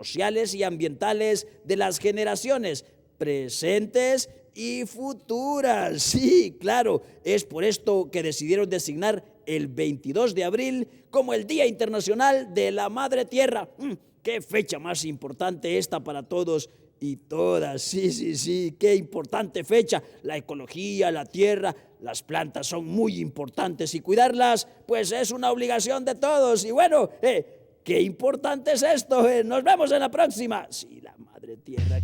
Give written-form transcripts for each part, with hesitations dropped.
sociales y ambientales de las generaciones presentes y futuras. Sí, claro, es por esto que decidieron designar el 22 de abril como el Día Internacional de la Madre Tierra. ¡Qué fecha más importante esta para todos y todas! Sí, qué importante fecha. La ecología, la tierra, las plantas son muy importantes y cuidarlas, pues es una obligación de todos. Y bueno, qué importante es esto. Nos vemos en la próxima. Sí, la Madre Tierra.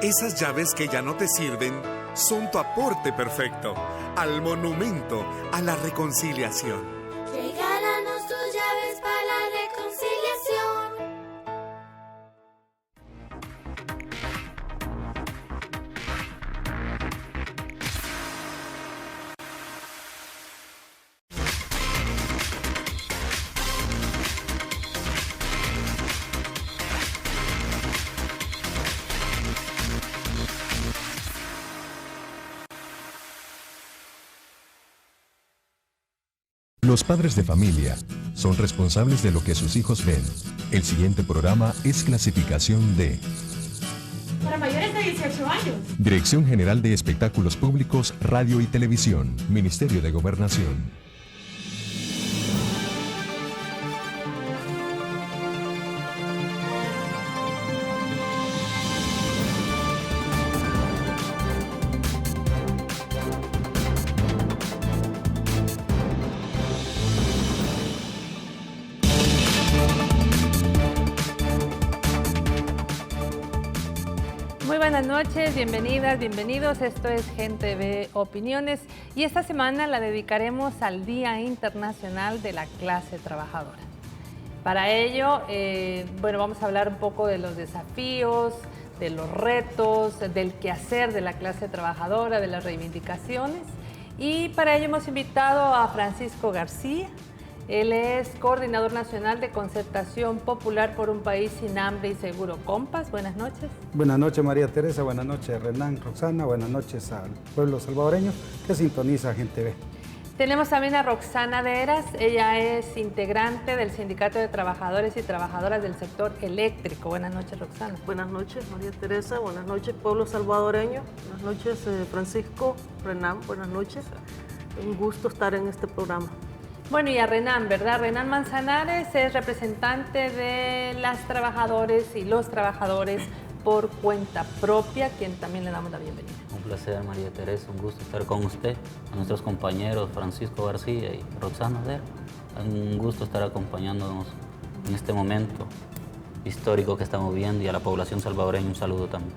Esas llaves que ya no te sirven son tu aporte perfecto al monumento a la reconciliación. Regálanos tus llaves para la reconciliación. Los padres de familia son responsables de lo que sus hijos ven. El siguiente programa es clasificación D. Para mayores de 18 años. Dirección General de Espectáculos Públicos, Radio y Televisión, Ministerio de Gobernación. Buenas noches, bienvenidas, bienvenidos. Esto es Gente Ve Opiniones y esta semana la dedicaremos al Día Internacional de la Clase Trabajadora. Para ello, vamos a hablar un poco de los desafíos, de los retos, del quehacer de la clase trabajadora, de las reivindicaciones. Y para ello hemos invitado a Francisco García. Él es coordinador nacional de concertación popular por un país sin hambre y seguro, Compas. Buenas noches. Buenas noches, María Teresa. Buenas noches, Renan, Roxana. Buenas noches al pueblo salvadoreño que sintoniza Gente Ve. Tenemos también a Roxana de Eras. Ella es integrante del Sindicato de Trabajadores y Trabajadoras del Sector Eléctrico. Buenas noches, Roxana. Buenas noches, María Teresa. Buenas noches, pueblo salvadoreño. Buenas noches, Francisco, Renan. Buenas noches. Un gusto estar en este programa. Bueno, y a Renan, ¿verdad? Renan Manzanares es representante de las trabajadoras y los trabajadores por cuenta propia, quien también le damos la bienvenida. Un placer, María Teresa, un gusto estar con usted, a nuestros compañeros Francisco García y Roxana Vera. Un gusto estar acompañándonos en este momento histórico que estamos viendo y a la población salvadoreña un saludo también.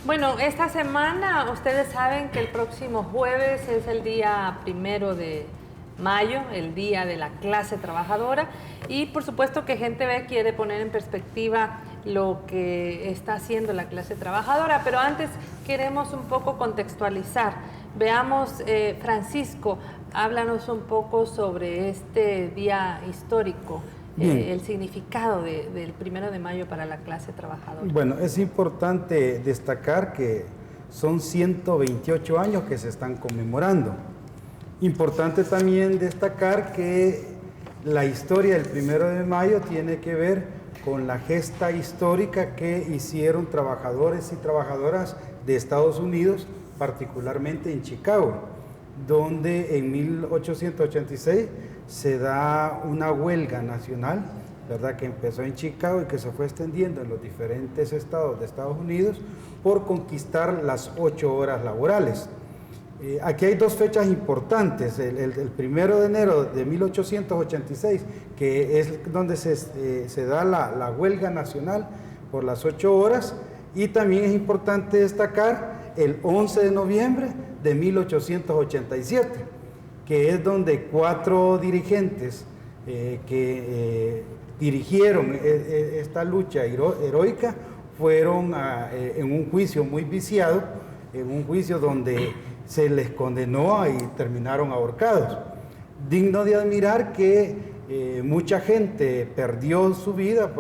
Bueno, esta semana ustedes saben que el próximo jueves es el día 1 de mayo, el Día de la Clase Trabajadora, y por supuesto que Gente Ve quiere poner en perspectiva lo que está haciendo la clase trabajadora, pero antes queremos un poco contextualizar. Veamos, Francisco, háblanos un poco sobre este día histórico, el significado del 1 de mayo para la clase trabajadora. Bueno, es importante destacar que son 128 años que se están conmemorando. Importante también destacar que la historia del 1 de mayo tiene que ver con la gesta histórica que hicieron trabajadores y trabajadoras de Estados Unidos, particularmente en Chicago, donde en 1886 se da una huelga nacional, ¿verdad?, que empezó en Chicago y que se fue extendiendo en los diferentes estados de Estados Unidos por conquistar las 8 horas laborales. Aquí hay dos fechas importantes, el 1 de enero de 1886, que es donde se da la huelga nacional por las 8 horas, y también es importante destacar el 11 de noviembre de 1887, que es donde 4 dirigentes que dirigieron esta lucha heroica fueron en un juicio muy viciado, en un juicio donde se les condenó y terminaron ahorcados. Digno de admirar que mucha gente perdió su vida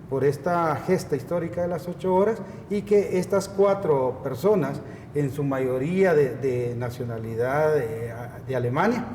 por esta gesta histórica de las 8 horas, y que estas 4 personas, en su mayoría de nacionalidad de Alemania,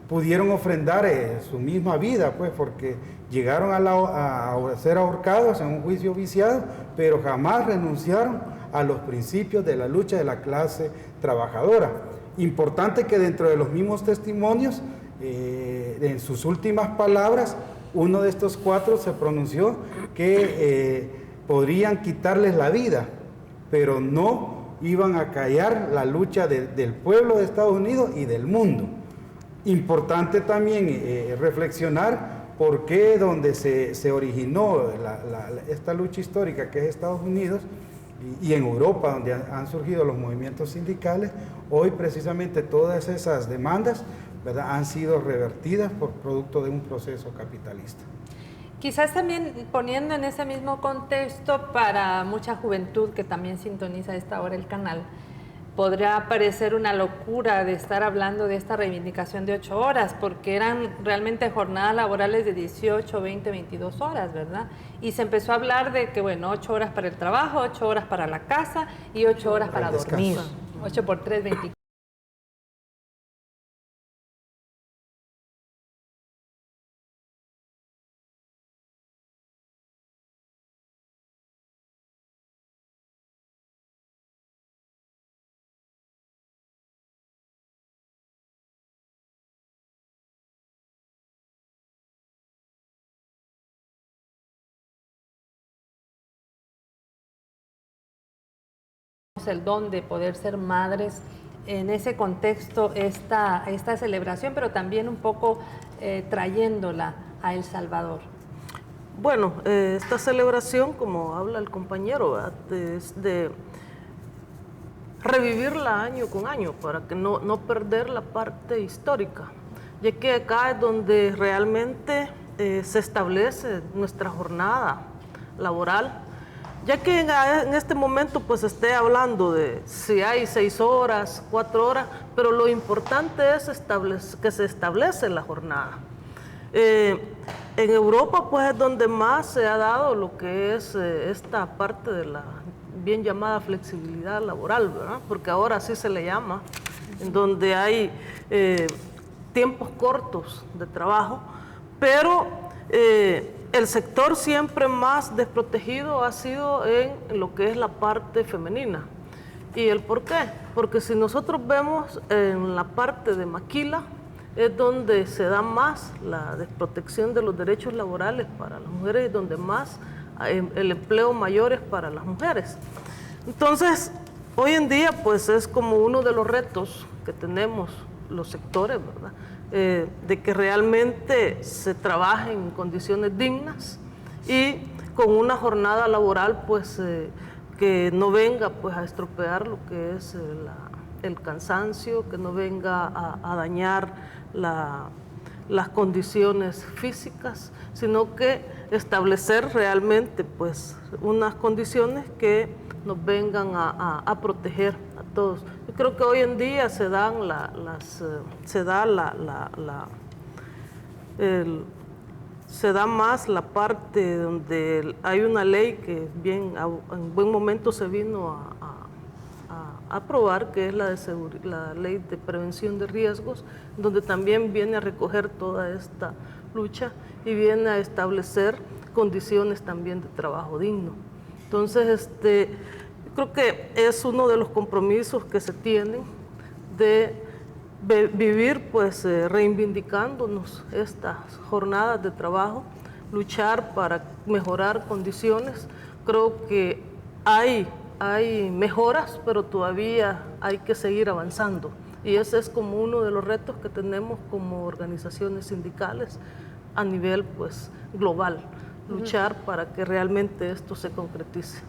pudieron ofrendar su misma vida, pues, porque llegaron a ser ahorcados en un juicio viciado, pero jamás renunciaron a los principios de la lucha de la clase trabajadora. Importante que dentro de los mismos testimonios, en sus últimas palabras, uno de estos 4 se pronunció que podrían quitarles la vida, pero no iban a callar la lucha del pueblo de Estados Unidos y del mundo. Importante también reflexionar por qué donde se originó esta lucha histórica, que es Estados Unidos, y en Europa, donde han surgido los movimientos sindicales, hoy precisamente todas esas demandas, ¿verdad?, han sido revertidas por producto de un proceso capitalista. Quizás también poniendo en ese mismo contexto, para mucha juventud que también sintoniza a esta hora el canal, podrá parecer una locura de estar hablando de esta reivindicación de 8 horas, porque eran realmente jornadas laborales de 18, 20, 22 horas, ¿verdad? Y se empezó a hablar de que, bueno, 8 horas para el trabajo, 8 horas para la casa y 8 horas para dormir. 8 por 3, 24. El don de poder ser madres en ese contexto, esta celebración, pero también un poco trayéndola a El Salvador. Bueno, esta celebración, como habla el compañero, es de revivirla año con año para que no perder la parte histórica, ya que acá es donde realmente se establece nuestra jornada laboral, ya que en este momento pues esté hablando de si hay 6 horas, 4 horas, pero lo importante es que se establece la jornada. En Europa pues es donde más se ha dado lo que es esta parte de la bien llamada flexibilidad laboral, ¿verdad? Porque ahora así se le llama, en donde hay tiempos cortos de trabajo, pero el sector siempre más desprotegido ha sido en lo que es la parte femenina. ¿Y el por qué? Porque si nosotros vemos en la parte de maquila, es donde se da más la desprotección de los derechos laborales para las mujeres y donde más el empleo mayor es para las mujeres. Entonces, hoy en día pues es como uno de los retos que tenemos los sectores, ¿verdad? De que realmente se trabaje en condiciones dignas y con una jornada laboral pues que no venga pues a estropear lo que es el cansancio, que no venga a dañar las condiciones físicas, sino que establecer realmente pues unas condiciones que nos vengan a proteger a todos. Yo creo que hoy en día se da más la parte donde hay una ley que en buen momento se vino a aprobar, que es la ley de prevención de riesgos, donde también viene a recoger toda esta lucha y viene a establecer condiciones también de trabajo digno. Entonces, creo que es uno de los compromisos que se tienen de vivir pues reivindicándonos estas jornadas de trabajo, luchar para mejorar condiciones. Creo que hay hay mejoras, pero todavía hay que seguir avanzando. Y ese es como uno de los retos que tenemos como organizaciones sindicales a nivel pues global, luchar para que realmente esto se concretice.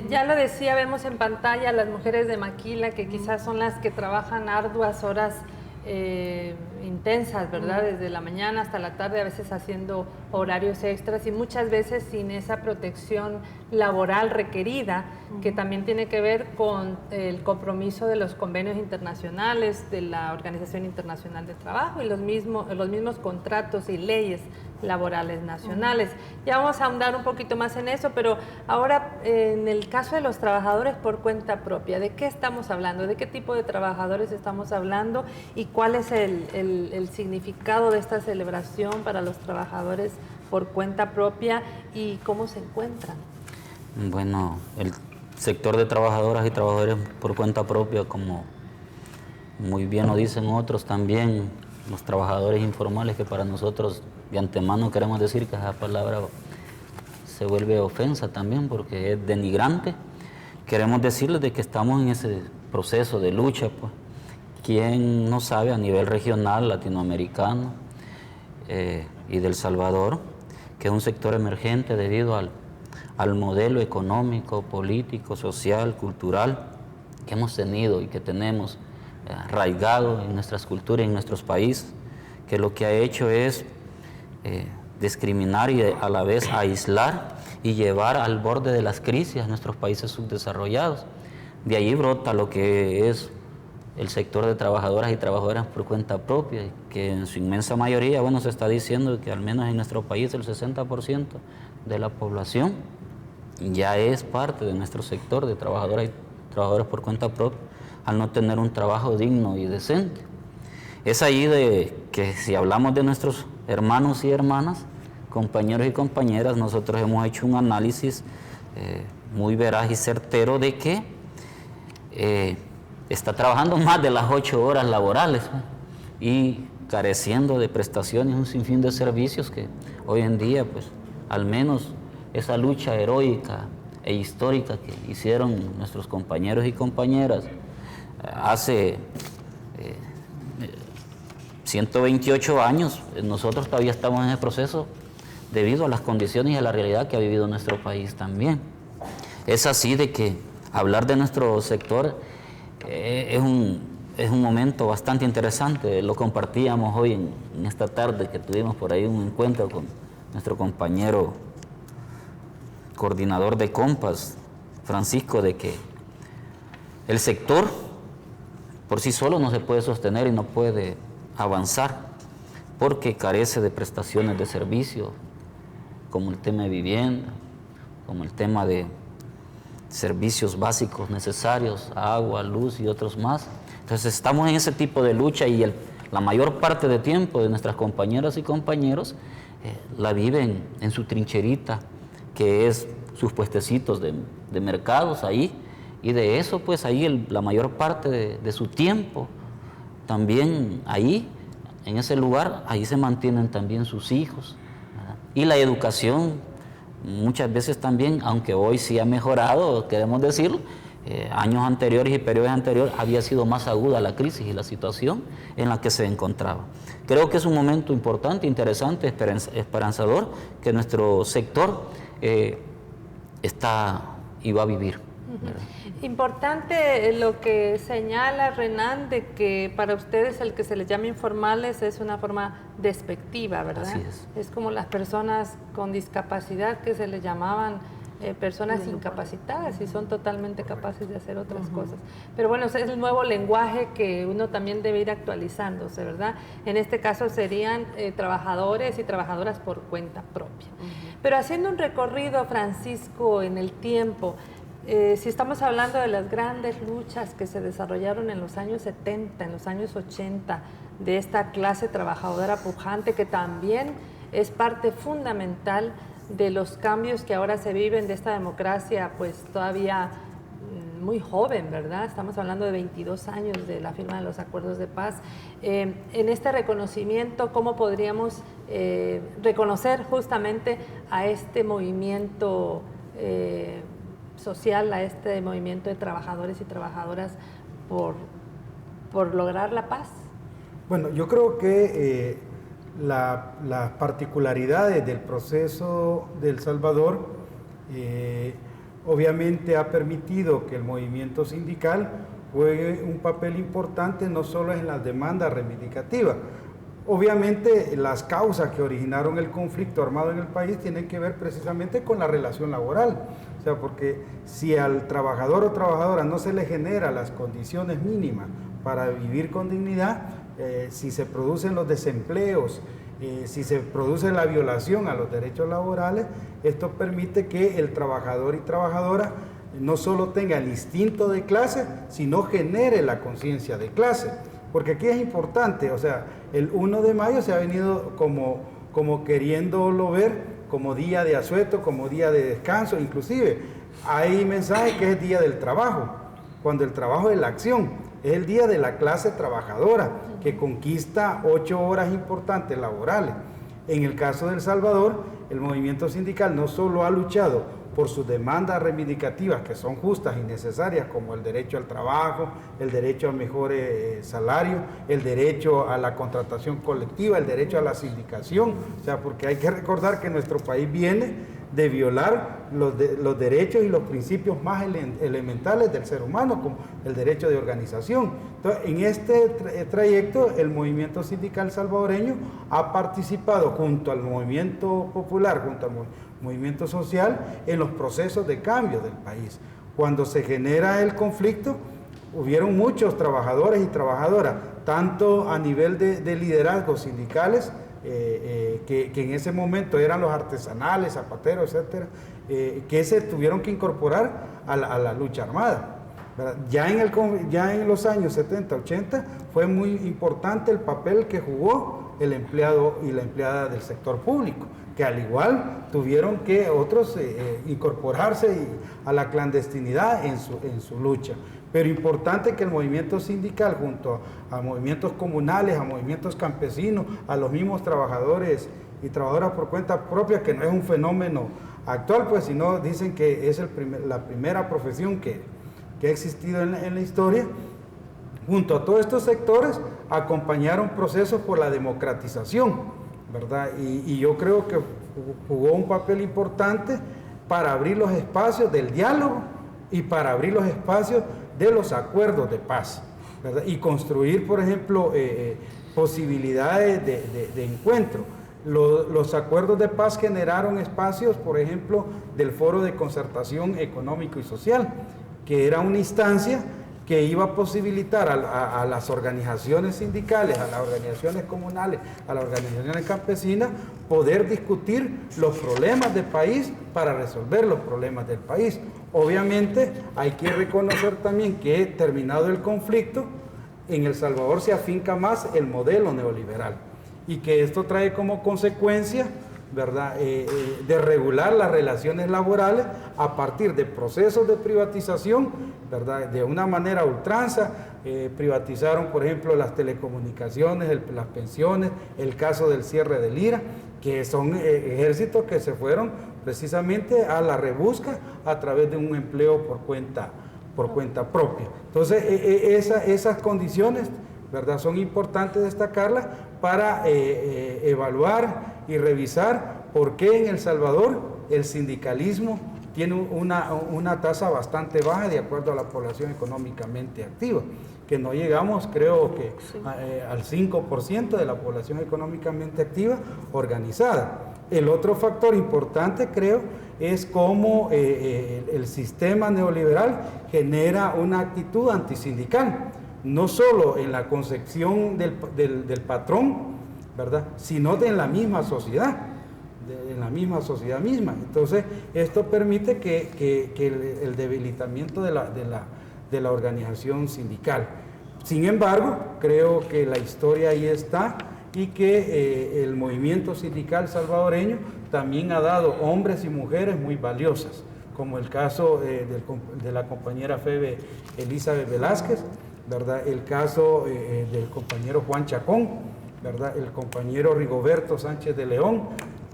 Ya lo decía, vemos en pantalla las mujeres de Maquila, que quizás son las que trabajan arduas horas intensas, ¿verdad? Desde la mañana hasta la tarde, a veces haciendo horarios extras y muchas veces sin esa protección laboral requerida, que también tiene que ver con el compromiso de los convenios internacionales, de la Organización Internacional del Trabajo y los mismos contratos y leyes laborales nacionales. Ya vamos a ahondar un poquito más en eso, pero ahora en el caso de los trabajadores por cuenta propia, ¿de qué estamos hablando? ¿De qué tipo de trabajadores estamos hablando? ¿Y cuál es el significado de esta celebración para los trabajadores por cuenta propia y cómo se encuentran? Bueno, el sector de trabajadoras y trabajadores por cuenta propia, como muy bien lo dicen otros también, los trabajadores informales, que para nosotros de antemano queremos decir que esa palabra se vuelve ofensa también porque es denigrante. Queremos decirles de que estamos en ese proceso de lucha, pues. ¿Quién no sabe a nivel regional, latinoamericano y del Salvador, que es un sector emergente debido al modelo económico, político, social, cultural que hemos tenido y que tenemos arraigado en nuestras culturas y en nuestros países, que lo que ha hecho es discriminar y a la vez aislar y llevar al borde de las crisis a nuestros países subdesarrollados. De allí brota lo que es el sector de trabajadoras y trabajadores por cuenta propia, que en su inmensa mayoría, bueno, se está diciendo que al menos en nuestro país el 60% de la población ya es parte de nuestro sector de trabajadoras y trabajadores por cuenta propia, al no tener un trabajo digno y decente. Es ahí de que si hablamos de nuestros hermanos y hermanas, compañeros y compañeras, nosotros hemos hecho un análisis muy veraz y certero de que está trabajando más de las 8 horas laborales, ¿no? Y careciendo de prestaciones, un sinfín de servicios que hoy en día, pues, al menos esa lucha heroica e histórica que hicieron nuestros compañeros y compañeras hace 128 años, nosotros todavía estamos en el proceso debido a las condiciones y a la realidad que ha vivido nuestro país también. Es así de que hablar de nuestro sector es un momento bastante interesante. Lo compartíamos hoy en esta tarde que tuvimos por ahí un encuentro con nuestro compañero coordinador de Compas, Francisco, de que el sector por sí solo no se puede sostener y no puede avanzar porque carece de prestaciones de servicio, como el tema de vivienda, como el tema de servicios básicos necesarios, agua, luz y otros más. Entonces estamos en ese tipo de lucha y la mayor parte de tiempo de nuestras compañeras y compañeros la viven en su trincherita, que es sus puestecitos de mercados ahí, y de eso pues ahí la mayor parte de su tiempo también ahí, en ese lugar, ahí se mantienen también sus hijos, ¿verdad? Y la educación muchas veces también, aunque hoy sí ha mejorado, queremos decirlo, años anteriores y periodos anteriores había sido más aguda la crisis y la situación en la que se encontraba. Creo que es un momento importante, interesante, esperanzador, que nuestro sector está y va a vivir. Importante lo que señala Renan, de que para ustedes el que se les llame informales es una forma despectiva, ¿verdad? Así es. Es como las personas con discapacidad que se les llamaban personas incapacitadas y son totalmente capaces de hacer otras cosas. Pero bueno, ese es el nuevo lenguaje que uno también debe ir actualizándose, ¿verdad? En este caso serían trabajadores y trabajadoras por cuenta propia. Pero haciendo un recorrido, Francisco, en el tiempo, si estamos hablando de las grandes luchas que se desarrollaron en los años 70, en los años 80, de esta clase trabajadora pujante que también es parte fundamental de los cambios que ahora se viven, de esta democracia pues todavía muy joven, ¿verdad? Estamos hablando de 22 años de la firma de los acuerdos de paz. En este reconocimiento, ¿cómo podríamos reconocer justamente a este movimiento social a este movimiento de trabajadores y trabajadoras por lograr la paz? Bueno, yo creo que las particularidades del proceso de El Salvador obviamente ha permitido que el movimiento sindical juegue un papel importante no solo en las demandas reivindicativas. Obviamente las causas que originaron el conflicto armado en el país tienen que ver precisamente con la relación laboral. O sea, porque si al trabajador o trabajadora no se le genera las condiciones mínimas para vivir con dignidad, si se producen los desempleos, si se produce la violación a los derechos laborales, esto permite que el trabajador y trabajadora no solo tenga el instinto de clase, sino genere la conciencia de clase. Porque aquí es importante, o sea, el 1 de mayo se ha venido como queriéndolo ver como día de asueto, como día de descanso, inclusive hay mensajes que es día del trabajo, cuando el trabajo es la acción, es el día de la clase trabajadora que conquista 8 horas importantes laborales. En el caso de El Salvador, el movimiento sindical no solo ha luchado por sus demandas reivindicativas que son justas y necesarias, como el derecho al trabajo, el derecho a mejores salarios, el derecho a la contratación colectiva, el derecho a la sindicación, o sea, porque hay que recordar que nuestro país viene de violar los derechos y los principios más elementales del ser humano, como el derecho de organización. Entonces, en este trayecto, el movimiento sindical salvadoreño ha participado junto al movimiento popular, junto al movimiento social, en los procesos de cambio del país. Cuando se genera el conflicto, hubieron muchos trabajadores y trabajadoras, tanto a nivel de liderazgos sindicales, que en ese momento eran los artesanales, zapateros, etcétera, que se tuvieron que incorporar a la lucha armada, ¿verdad? Ya en los años 70, 80 fue muy importante el papel que jugó el empleado y la empleada del sector público, que al igual tuvieron que otros incorporarse a la clandestinidad en su lucha. Pero importante que el movimiento sindical, junto a movimientos comunales, a movimientos campesinos, a los mismos trabajadores y trabajadoras por cuenta propia, que no es un fenómeno actual, pues sino dicen que es la primera profesión que ha existido en la historia, junto a todos estos sectores, acompañaron procesos por la democratización, ¿verdad? Y yo creo que jugó un papel importante para abrir los espacios del diálogo y para abrir los espacios de los acuerdos de paz, ¿verdad? Y construir, por ejemplo, posibilidades de encuentro. Los acuerdos de paz generaron espacios, por ejemplo, del Foro de Concertación Económico y Social, que era una instancia que iba a posibilitar a las organizaciones sindicales, a las organizaciones comunales, a las organizaciones campesinas, poder discutir los problemas del país para resolver los problemas del país. Obviamente hay que reconocer también que terminado el conflicto, en El Salvador se afinca más el modelo neoliberal y que esto trae como consecuencia, ¿verdad?, de regular las relaciones laborales a partir de procesos de privatización, ¿verdad?, de una manera ultranza. Privatizaron, por ejemplo, las telecomunicaciones, las pensiones, el caso del cierre del IRA, que son ejércitos que se fueron precisamente a la rebusca a través de un empleo por cuenta propia. Entonces, esas condiciones, ¿verdad?, son importantes destacarlas para evaluar y revisar por qué en El Salvador el sindicalismo tiene una tasa bastante baja de acuerdo a la población económicamente activa, que no llegamos, creo que, al 5% de la población económicamente activa organizada. El otro factor importante, creo, es cómo el sistema neoliberal genera una actitud antisindical, no solo en la concepción del patrón, ¿verdad?, sino en la misma sociedad, en la misma sociedad misma. Entonces, esto permite que el debilitamiento de la organización sindical. Sin embargo, creo que la historia ahí está y que el movimiento sindical salvadoreño también ha dado hombres y mujeres muy valiosas, como el caso de la compañera Febe Elizabeth Velázquez, ¿verdad?, el caso del compañero Juan Chacón, ¿verdad?, el compañero Rigoberto Sánchez de León,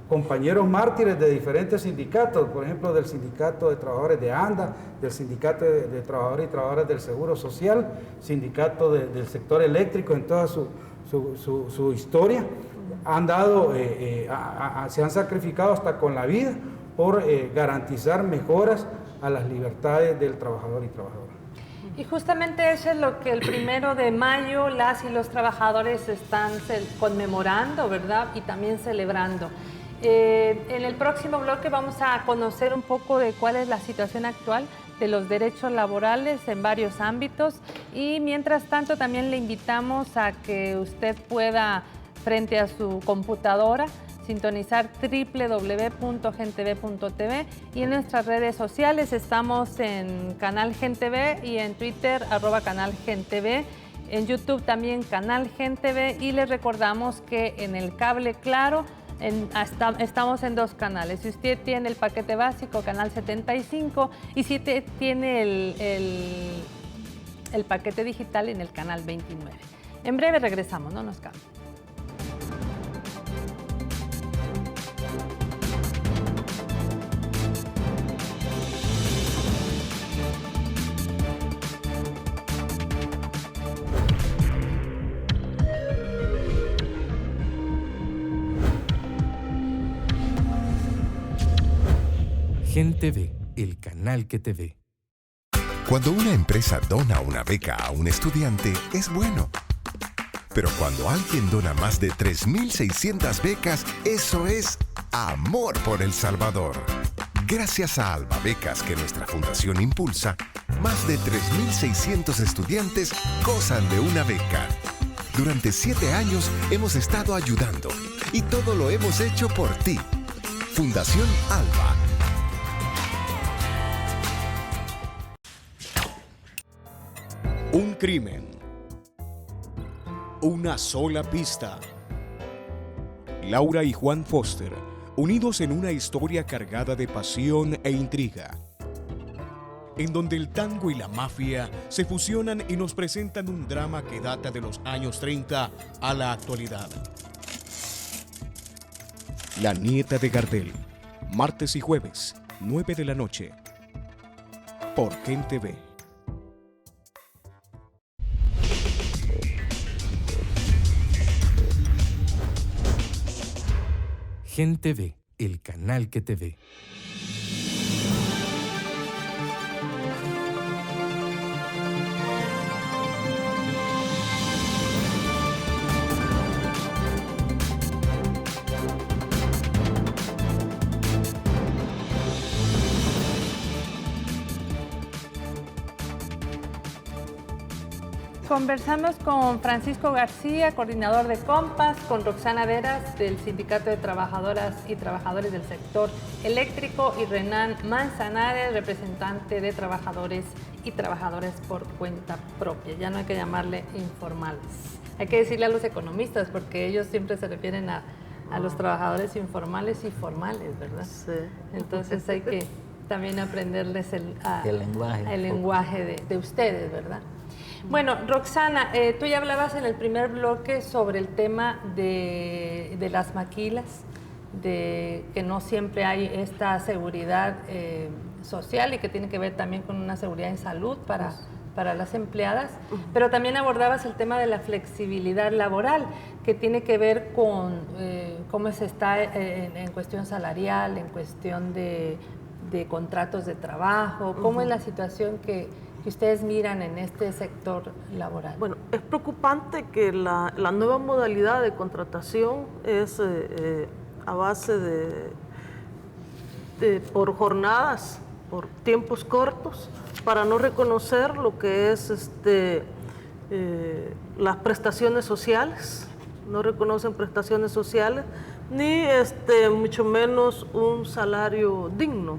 compañeros mártires de diferentes sindicatos, por ejemplo, del Sindicato de Trabajadores de ANDA, del Sindicato de Trabajadores y Trabajadoras del Seguro Social, sindicato del sector eléctrico en toda su historia. Han dado, se han sacrificado hasta con la vida por garantizar mejoras a las libertades del trabajador y trabajadora. Y justamente eso es lo que el 1 de mayo las y los trabajadores están conmemorando, ¿verdad? Y también celebrando. En el próximo bloque vamos a conocer un poco de cuál es la situación actual de los derechos laborales en varios ámbitos, y mientras tanto también le invitamos a que usted pueda, frente a su computadora, sintonizar www.gentv.tv, y en nuestras redes sociales estamos en Canal GenTV y en Twitter @Canal GenTV, en YouTube también Canal GenTV, y les recordamos que en el cable Claro estamos en 2 canales. Si usted tiene el paquete básico, Canal 75, y si tiene el paquete digital, en el Canal 29. En breve regresamos, no nos cambien. GenTV, el canal que te ve. Cuando una empresa dona una beca a un estudiante, es bueno. Pero cuando alguien dona más de 3.600 becas, eso es amor por El Salvador. Gracias a Alba Becas, que nuestra fundación impulsa, más de 3.600 estudiantes gozan de una beca. Durante 7 años hemos estado ayudando, y todo lo hemos hecho por ti. Fundación Alba. Un crimen. Una sola pista. Laura y Juan Foster, unidos en una historia cargada de pasión e intriga, en donde el tango y la mafia se fusionan y nos presentan un drama que data de los años 30 a la actualidad. La nieta de Gardel, martes y jueves, 9 de la noche, por GenTV. GenTV, el canal que te ve. Conversamos con Francisco García, coordinador de Compas, con Roxana Veras, del Sindicato de Trabajadoras y Trabajadores del Sector Eléctrico, y Renan Manzanares, representante de trabajadores y trabajadoras por cuenta propia. Ya no hay que llamarle informales. Hay que decirle a los economistas, porque ellos siempre se refieren a los trabajadores informales y formales, ¿verdad? Sí. Entonces hay que también aprenderles el lenguaje de ustedes, ¿verdad? Bueno, Roxana, tú ya hablabas en el primer bloque sobre el tema de las maquilas, de que no siempre hay esta seguridad social, y que tiene que ver también con una seguridad en salud para las empleadas, pero también abordabas el tema de la flexibilidad laboral, que tiene que ver con cómo se está en cuestión salarial, en cuestión de contratos de trabajo, cómo es la situación que ustedes miran en este sector laboral. Bueno, es preocupante que la nueva modalidad de contratación es a base por jornadas, por tiempos cortos, para no reconocer lo que es las prestaciones sociales. No reconocen prestaciones sociales, ni mucho menos un salario digno.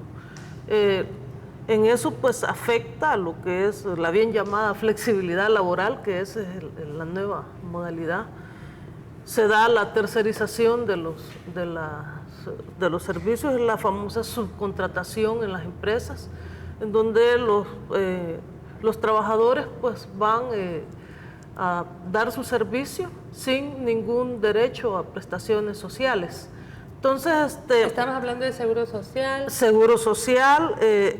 En eso pues afecta a lo que es la bien llamada flexibilidad laboral, que es la nueva modalidad. Se da la tercerización de los servicios, la famosa subcontratación en las empresas, en donde los trabajadores pues van a dar su servicio sin ningún derecho a prestaciones sociales. Entonces, estamos hablando de seguro social,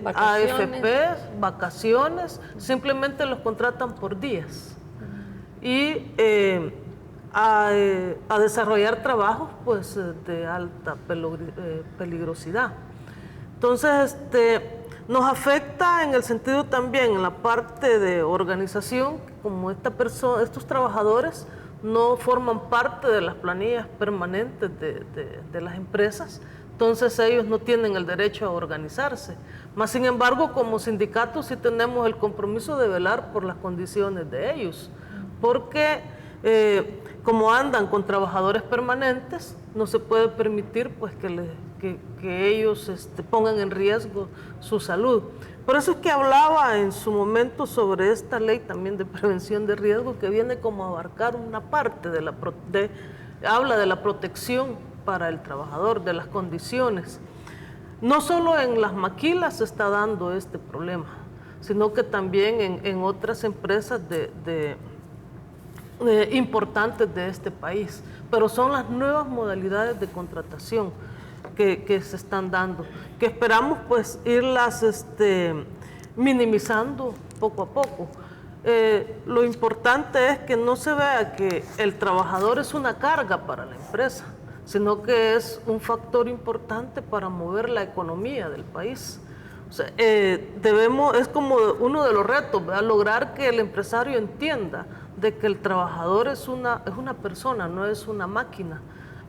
AFP, vacaciones, simplemente los contratan por días. Y a desarrollar trabajos pues de alta peligrosidad. Entonces, nos afecta en el sentido también en la parte de organización, como estos trabajadores no forman parte de las planillas permanentes de las empresas, entonces ellos no tienen el derecho a organizarse. Más sin embargo, como sindicatos sí tenemos el compromiso de velar por las condiciones de ellos, porque como andan con trabajadores permanentes, no se puede permitir pues que ellos pongan en riesgo su salud. Por eso es que hablaba en su momento sobre esta ley también de prevención de riesgo, que viene como a abarcar una parte habla de la protección para el trabajador, de las condiciones. No solo en las maquilas se está dando este problema, sino que también en otras empresas importantes de este país, pero son las nuevas modalidades de contratación que se están dando, que esperamos pues irlas minimizando poco a poco. Lo importante es que no se vea que el trabajador es una carga para la empresa, sino que es un factor importante para mover la economía del país. O sea, es como uno de los retos, ¿verdad? Lograr que el empresario entienda de que el trabajador es una persona, no es una máquina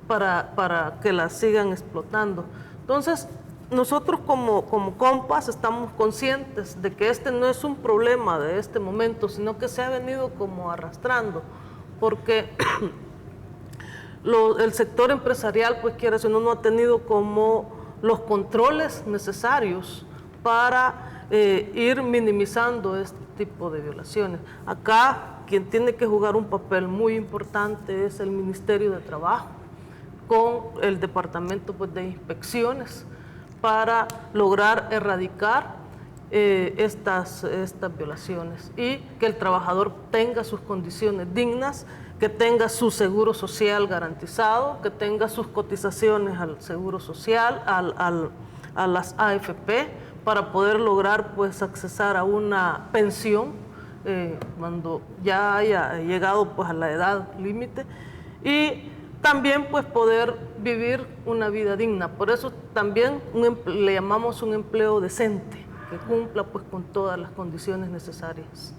para que la sigan explotando. Entonces, nosotros como compas estamos conscientes de que este no es un problema de este momento, sino que se ha venido como arrastrando, porque el sector empresarial, pues quiera decir, no ha tenido como los controles necesarios para ir minimizando este tipo de violaciones. Acá, quien tiene que jugar un papel muy importante es el Ministerio de Trabajo, con el Departamento pues, de Inspecciones, para lograr erradicar estas violaciones y que el trabajador tenga sus condiciones dignas, que tenga su seguro social garantizado, que tenga sus cotizaciones al seguro social, a las AFP, para poder lograr pues accesar a una pensión cuando ya haya llegado pues a la edad límite, y también pues poder vivir una vida digna. Por eso también le llamamos un empleo decente, que cumpla pues con todas las condiciones necesarias.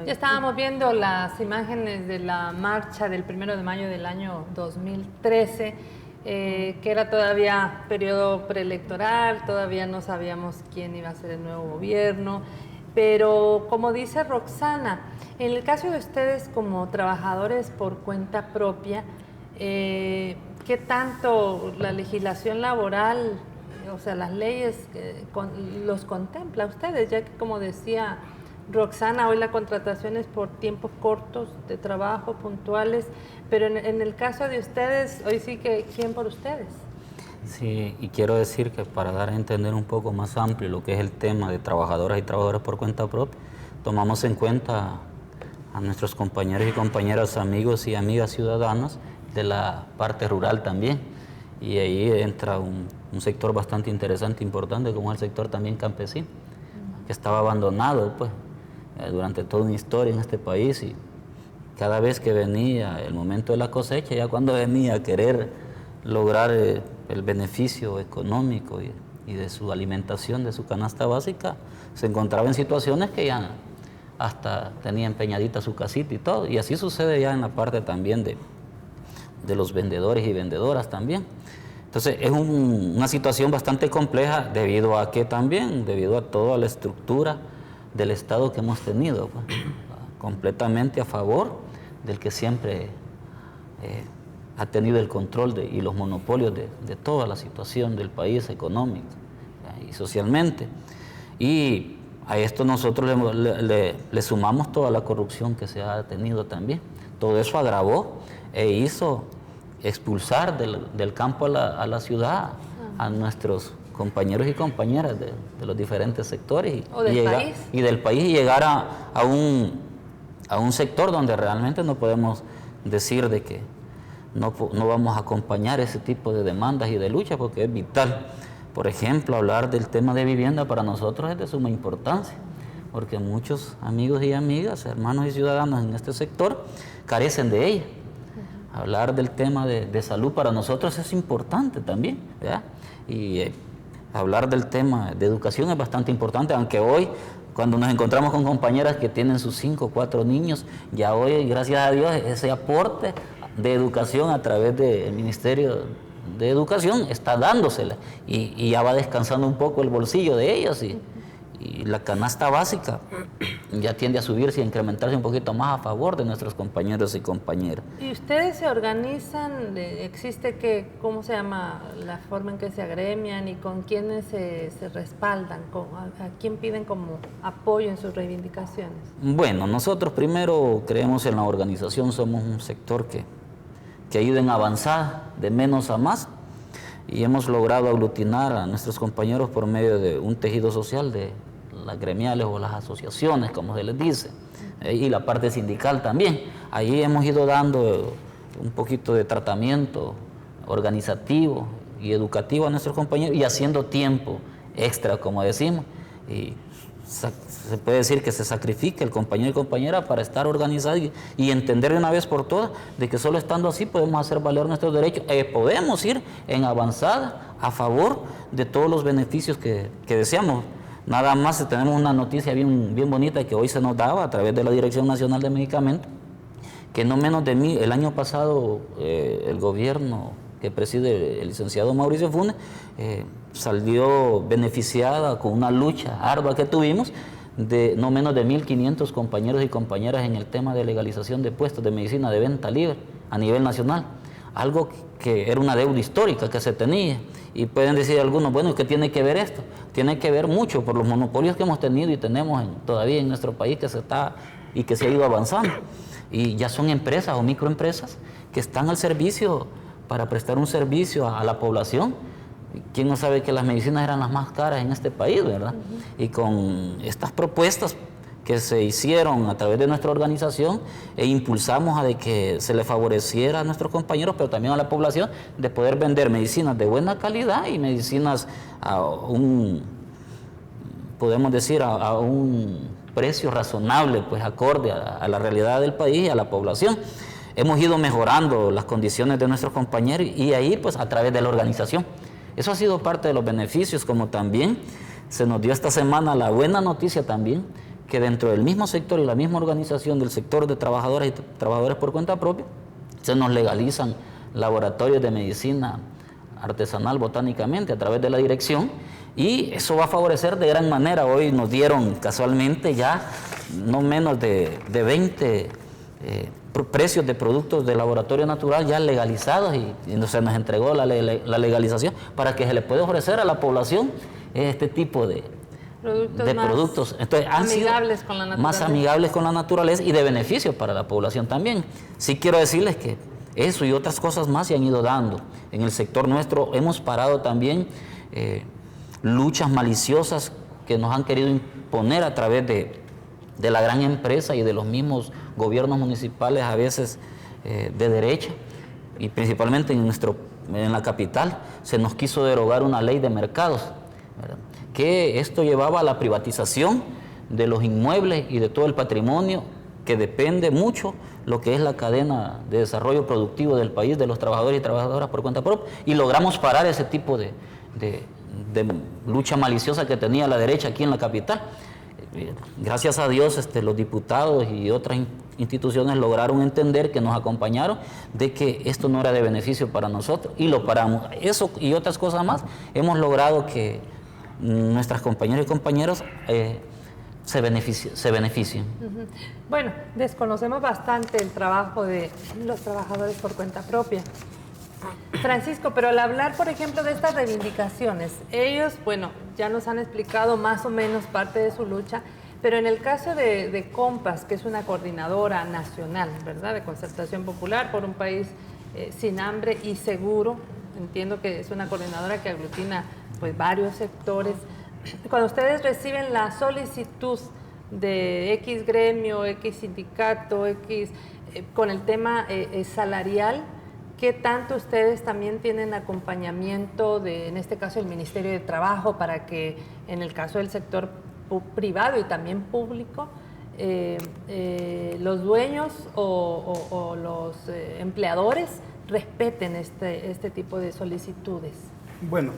Ya estábamos viendo las imágenes de la marcha del 1 de mayo del año 2013, que era todavía periodo preelectoral, todavía no sabíamos quién iba a ser el nuevo gobierno, pero como dice Roxana, en el caso de ustedes como trabajadores por cuenta propia, ¿qué tanto la legislación laboral, o sea, las leyes los contempla a ustedes? Ya que, como decía Roxana, hoy la contratación es por tiempos cortos de trabajo, puntuales, pero en el caso de ustedes, hoy sí que, ¿quién por ustedes? Sí, y quiero decir que para dar a entender un poco más amplio lo que es el tema de trabajadoras y trabajadores por cuenta propia, tomamos en cuenta a nuestros compañeros y compañeras, amigos y amigas ciudadanas de la parte rural también, y ahí entra un sector bastante interesante, importante, como el sector también campesino, que estaba abandonado pues durante toda una historia en este país, y cada vez que venía el momento de la cosecha, ya cuando venía a querer lograr el beneficio económico y de su alimentación, de su canasta básica, se encontraba en situaciones que ya hasta tenía empeñadita su casita y todo, y así sucede ya en la parte también de los vendedores y vendedoras también. Entonces es una situación bastante compleja debido a toda la estructura del Estado que hemos tenido, pues, completamente a favor del que siempre ha tenido el control y los monopolios de toda la situación del país económico y socialmente. Y a esto nosotros le sumamos toda la corrupción que se ha tenido también. Todo eso agravó e hizo expulsar del campo a la ciudad a nuestros compañeros y compañeras de los diferentes sectores y del país, y llegar a un sector donde realmente no podemos decir de no vamos a acompañar ese tipo de demandas y de lucha porque es vital. Por ejemplo, hablar del tema de vivienda para nosotros es de suma importancia, porque muchos amigos y amigas, hermanos y ciudadanos en este sector carecen de ella. Hablar del tema de salud para nosotros es importante también, ¿verdad? Y hablar del tema de educación es bastante importante, aunque hoy, cuando nos encontramos con compañeras que tienen sus 5 o 4 niños, ya hoy, gracias a Dios, ese aporte de educación a través del Ministerio de Educación está dándosela y ya va descansando un poco el bolsillo de ellos y la canasta básica ya tiende a subirse y a incrementarse un poquito más a favor de nuestros compañeros y compañeras. ¿Y ustedes se organizan? ¿Existe cómo se llama la forma en que se agremian y con quiénes se respaldan? ¿A quién piden como apoyo en sus reivindicaciones? Bueno, nosotros primero creemos en la organización, somos un sector que ayuda en avanzada, de menos a más, y hemos logrado aglutinar a nuestros compañeros por medio de un tejido social de las gremiales o las asociaciones, como se les dice, y la parte sindical también. Ahí hemos ido dando un poquito de tratamiento organizativo y educativo a nuestros compañeros y haciendo tiempo extra, como decimos, y se puede decir que se sacrifica el compañero y compañera para estar organizado y entender de una vez por todas de que solo estando así podemos hacer valer nuestros derechos, podemos ir en avanzada a favor de todos los beneficios que deseamos. Nada más tenemos una noticia bien bonita que hoy se nos daba a través de la Dirección Nacional de Medicamentos, que no menos de el año pasado el gobierno que preside el licenciado Mauricio Funes salió beneficiada con una lucha ardua que tuvimos de no menos de 1.500 compañeros y compañeras en el tema de legalización de puestos de medicina de venta libre a nivel nacional. Algo que era una deuda histórica que se tenía. Y pueden decir algunos, bueno, ¿qué tiene que ver esto? Tiene que ver mucho por los monopolios que hemos tenido y tenemos todavía en nuestro país que se ha ido avanzando. Y ya son empresas o microempresas que están al servicio para prestar un servicio a la población. ¿Quién no sabe que las medicinas eran las más caras en este país, verdad? Y con estas propuestas que se hicieron a través de nuestra organización impulsamos a de que se le favoreciera a nuestros compañeros, pero también a la población, de poder vender medicinas de buena calidad y medicinas podemos decir, a un precio razonable, pues acorde a la realidad del país y a la población. Hemos ido mejorando las condiciones de nuestros compañeros y ahí pues a través de la organización. Eso ha sido parte de los beneficios, como también se nos dio esta semana la buena noticia también, que dentro del mismo sector y la misma organización del sector de trabajadoras y trabajadores por cuenta propia, se nos legalizan laboratorios de medicina artesanal botánicamente a través de la dirección y eso va a favorecer de gran manera. Hoy nos dieron casualmente ya no menos de 20 precios de productos de laboratorio natural ya legalizados y se nos entregó la legalización para que se le pueda ofrecer a la población este tipo de productos. Entonces, han sido más amigables con la naturaleza y de beneficio para la población también. Sí quiero decirles que eso y otras cosas más se han ido dando. En el sector nuestro hemos parado también luchas maliciosas que nos han querido imponer a través de la gran empresa y de los mismos gobiernos municipales, a veces de derecha, y principalmente en la capital, se nos quiso derogar una ley de mercados, ¿verdad? Que esto llevaba a la privatización de los inmuebles y de todo el patrimonio que depende mucho lo que es la cadena de desarrollo productivo del país, de los trabajadores y trabajadoras por cuenta propia, y logramos parar ese tipo de lucha maliciosa que tenía la derecha aquí en la capital. Gracias a Dios los diputados y otras instituciones lograron entender, que nos acompañaron, de que esto no era de beneficio para nosotros y lo paramos. Eso y otras cosas más hemos logrado que nuestras compañeras y compañeros se beneficien. Bueno, desconocemos bastante el trabajo de los trabajadores por cuenta propia, Francisco, pero al hablar, por ejemplo, de estas reivindicaciones, ellos, bueno, ya nos han explicado más o menos parte de su lucha, pero en el caso de COMPAS, que es una coordinadora nacional, ¿verdad?, de concertación popular por un país sin hambre y seguro, entiendo que es una coordinadora que aglutina pues varios sectores. Cuando ustedes reciben la solicitud de X gremio, X sindicato, con el tema salarial, ¿Qué tanto ustedes también tienen acompañamiento de, en este caso, el Ministerio de Trabajo, para que en el caso del sector privado y también público, los dueños o los empleadores respeten este tipo de solicitudes? Bueno,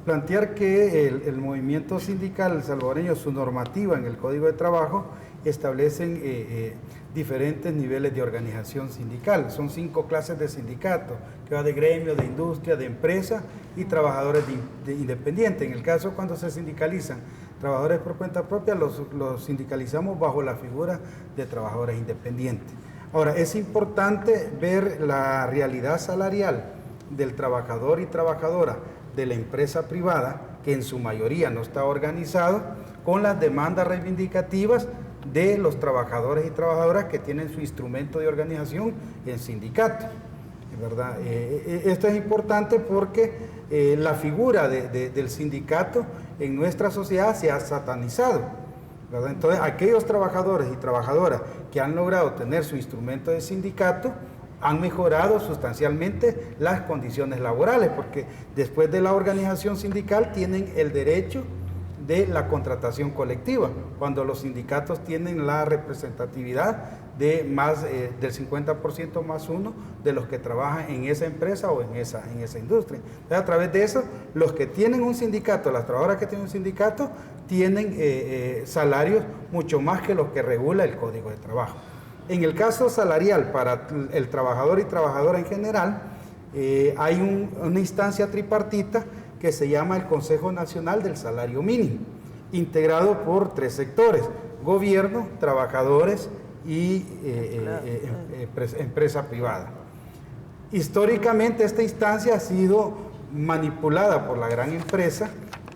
plantear que el movimiento sindical salvadoreño, su normativa en el Código de Trabajo, establecen diferentes niveles de organización sindical. Son 5 clases de sindicatos, que va de gremio, de industria, de empresa y trabajadores de independientes. En el caso cuando se sindicalizan trabajadores por cuenta propia, los sindicalizamos bajo la figura de trabajadores independientes. Ahora, es importante ver la realidad salarial del trabajador y trabajadora de la empresa privada, que en su mayoría no está organizado, con las demandas reivindicativas de los trabajadores y trabajadoras que tienen su instrumento de organización en sindicatos, ¿verdad? Esto es importante porque la figura del sindicato en nuestra sociedad se ha satanizado, ¿verdad? Entonces, aquellos trabajadores y trabajadoras que han logrado tener su instrumento de sindicato han mejorado sustancialmente las condiciones laborales, porque después de la organización sindical tienen el derecho de la contratación colectiva, cuando los sindicatos tienen la representatividad de más del 50% más uno de los que trabajan en esa empresa o en esa industria. Entonces, a través de eso, los que tienen un sindicato, las trabajadoras que tienen un sindicato, tienen salarios mucho más que los que regula el Código de Trabajo. En el caso salarial para el trabajador y trabajadora en general, hay una instancia tripartita que se llama el Consejo Nacional del Salario Mínimo, integrado por 3 sectores: gobierno, trabajadores y empresa privada. Históricamente esta instancia ha sido manipulada por la gran empresa,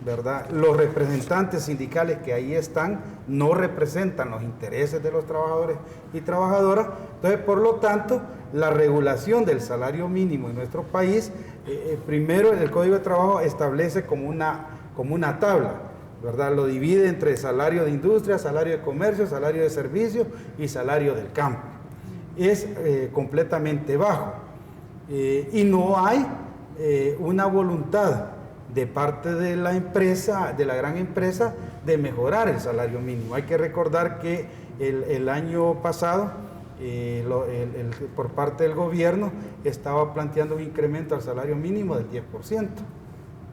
¿verdad? Los representantes sindicales que ahí están no representan los intereses de los trabajadores y trabajadoras. Entonces, por lo tanto, la regulación del salario mínimo en nuestro país, primero el Código de Trabajo establece como una tabla, ¿verdad? Lo divide entre salario de industria, salario de comercio, salario de servicios y salario del campo. Es completamente bajo y no hay una voluntad de parte de la empresa, de la gran empresa, de mejorar el salario mínimo. Hay que recordar que el año pasado, por parte del gobierno, estaba planteando un incremento al salario mínimo del 10%,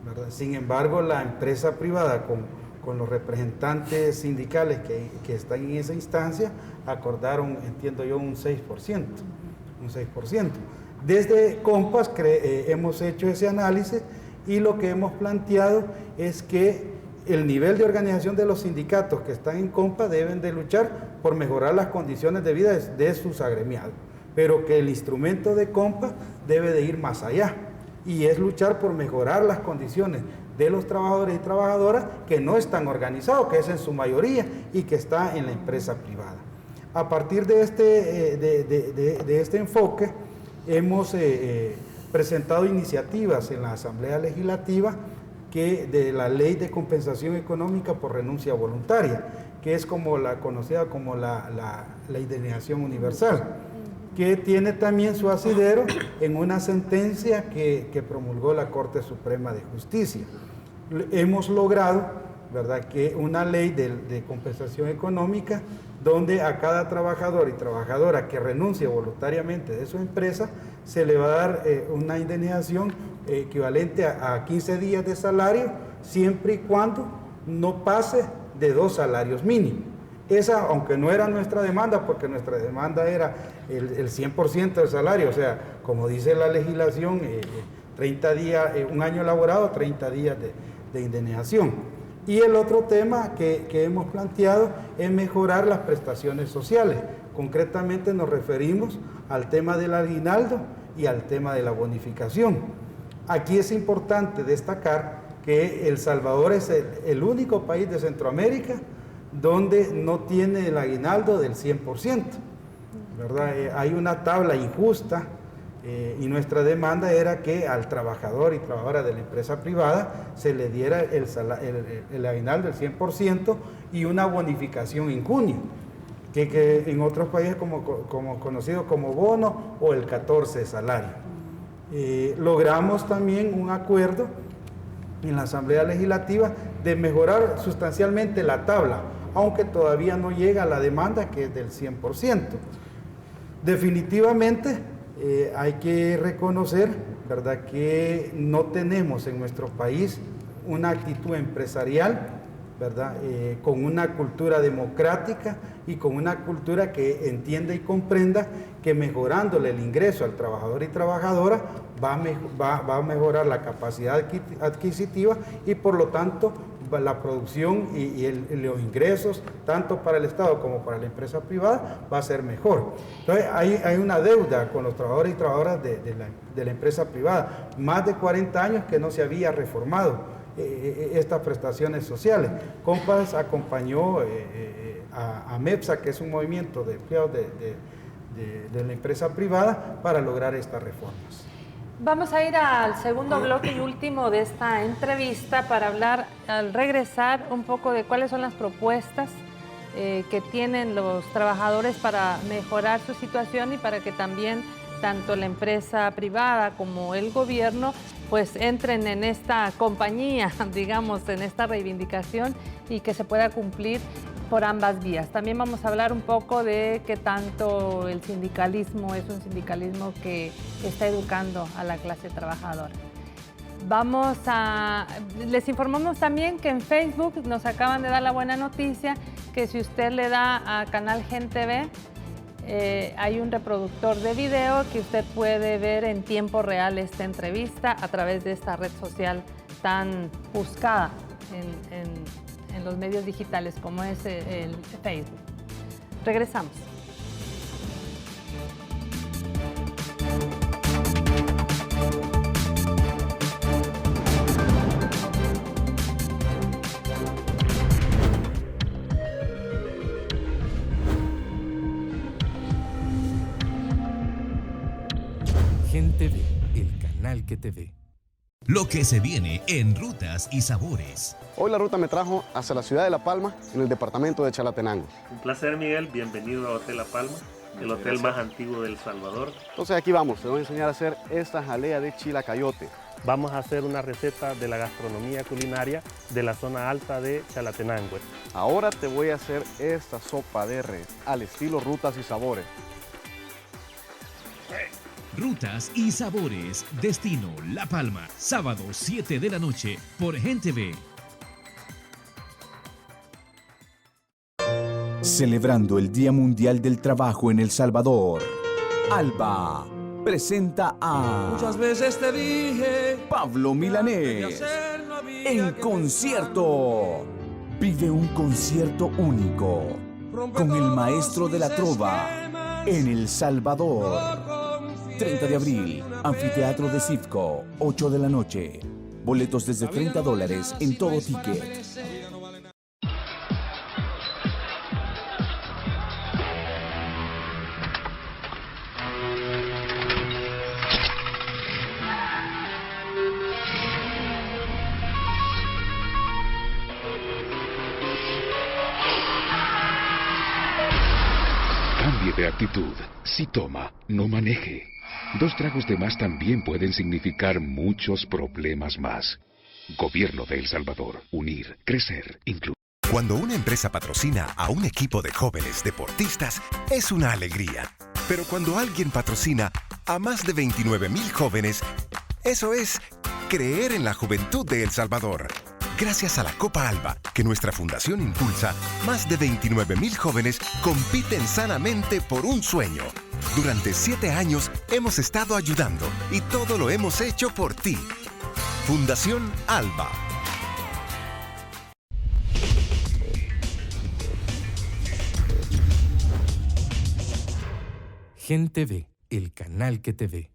¿verdad? Sin embargo, la empresa privada, con los representantes sindicales que están en esa instancia, acordaron, entiendo yo, un 6%. Desde Compass hemos hecho ese análisis, y lo que hemos planteado es que el nivel de organización de los sindicatos que están en COMPA deben de luchar por mejorar las condiciones de vida de sus agremiados, pero que el instrumento de COMPA debe de ir más allá, y es luchar por mejorar las condiciones de los trabajadores y trabajadoras que no están organizados, que es en su mayoría, y que está en la empresa privada. A partir de este enfoque, hemos presentado iniciativas en la Asamblea Legislativa de la Ley de Compensación Económica por Renuncia Voluntaria, que es conocida como la indemnización universal, que tiene también su asidero en una sentencia que promulgó la Corte Suprema de Justicia. Hemos logrado, ¿verdad?, que una ley de compensación económica, donde a cada trabajador y trabajadora que renuncie voluntariamente de su empresa, se le va a dar una indemnización equivalente a 15 días de salario, siempre y cuando no pase de 2 salarios mínimos. Esa, aunque no era nuestra demanda, porque nuestra demanda era el 100% del salario, o sea, como dice la legislación, 30 días, un año laborado, 30 días de indemnización. Y el otro tema que hemos planteado es mejorar las prestaciones sociales. Concretamente nos referimos al tema del aguinaldo y al tema de la bonificación. Aquí es importante destacar que El Salvador es el único país de Centroamérica donde no tiene el aguinaldo del 100%, ¿verdad? Hay una tabla injusta y nuestra demanda era que al trabajador y trabajadora de la empresa privada se le diera el aguinaldo del 100% y una bonificación en junio, que en otros países como conocido como bono o el 14 salario. logramos también un acuerdo en la Asamblea Legislativa de mejorar sustancialmente la tabla, aunque todavía no llega a la demanda, que es del 100%. Definitivamente hay que reconocer, ¿verdad?, que no tenemos en nuestro país una actitud empresarial, ¿verdad?, con una cultura democrática y con una cultura que entienda y comprenda que mejorándole el ingreso al trabajador y trabajadora va a mejorar la capacidad adquisitiva y por lo tanto la producción y los ingresos, tanto para el Estado como para la empresa privada, va a ser mejor. Entonces hay una deuda con los trabajadores y trabajadoras de la empresa privada, más de 40 años que no se había reformado estas prestaciones sociales. Compass acompañó a MEPSA, que es un movimiento de empleados de la empresa privada, para lograr estas reformas. Vamos a ir al segundo bloque y último de esta entrevista para hablar, al regresar, un poco de cuáles son las propuestas que tienen los trabajadores para mejorar su situación y para que también tanto la empresa privada como el gobierno pues entren en esta compañía, digamos, en esta reivindicación y que se pueda cumplir por ambas vías. También vamos a hablar un poco de qué tanto el sindicalismo es un sindicalismo que está educando a la clase trabajadora. Les informamos también que en Facebook nos acaban de dar la buena noticia que si usted le da a Canal Gente Ve, hay un reproductor de video que usted puede ver en tiempo real esta entrevista a través de esta red social tan buscada en los medios digitales como es el Facebook. Regresamos. Gente Ve, el canal que te ve. Lo que se viene en Rutas y Sabores. Hoy la ruta me trajo hacia la ciudad de La Palma, en el departamento de Chalatenango. Un placer, Miguel. Bienvenido a Hotel La Palma, el hotel más antiguo de El Salvador. Entonces aquí vamos, te voy a enseñar a hacer esta jalea de chilacayote. Vamos a hacer una receta de la gastronomía culinaria de la zona alta de Chalatenango. Ahora te voy a hacer esta sopa de res al estilo Rutas y Sabores. Rutas y Sabores, destino La Palma, sábado 7 de la noche por Gente Ve. Celebrando el Día Mundial del Trabajo en El Salvador, Alba presenta a Muchas veces te dije Pablo Milanés en concierto. Vive un concierto único con el maestro de la trova en El Salvador. 30 de abril, Anfiteatro de Cifco, 8 de la noche. Boletos desde $30 en todo ticket. Cambie de actitud. Si toma, no maneje. 2 tragos de más también pueden significar muchos problemas más. Gobierno de El Salvador. Unir, crecer, incluir. Cuando una empresa patrocina a un equipo de jóvenes deportistas, es una alegría. Pero cuando alguien patrocina a más de 29,000 jóvenes, eso es creer en la juventud de El Salvador. Gracias a la Copa Alba, que nuestra fundación impulsa, más de 29,000 jóvenes compiten sanamente por un sueño. Durante 7 años hemos estado ayudando y todo lo hemos hecho por ti. Fundación Alba. Gente Ve, el canal que te ve.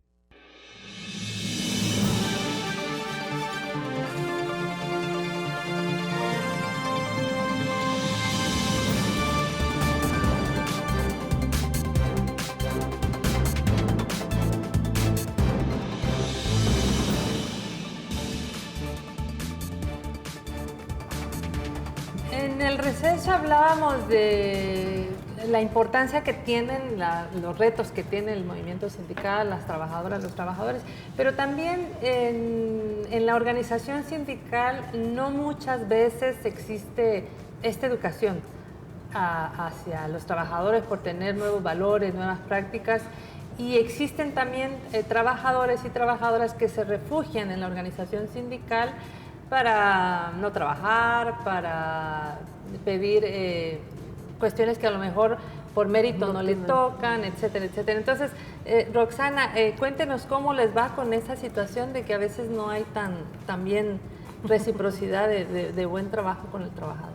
En el receso hablábamos de la importancia que tienen, los retos que tiene el movimiento sindical, las trabajadoras, los trabajadores, pero también en la organización sindical no muchas veces existe esta educación hacia los trabajadores por tener nuevos valores, nuevas prácticas, y existen también trabajadores y trabajadoras que se refugian en la organización sindical para no trabajar, para pedir cuestiones que a lo mejor por mérito no le tocan, etcétera, etcétera. Entonces, Roxana, cuéntenos cómo les va con esa situación de que a veces no hay también reciprocidad de buen trabajo con el trabajador.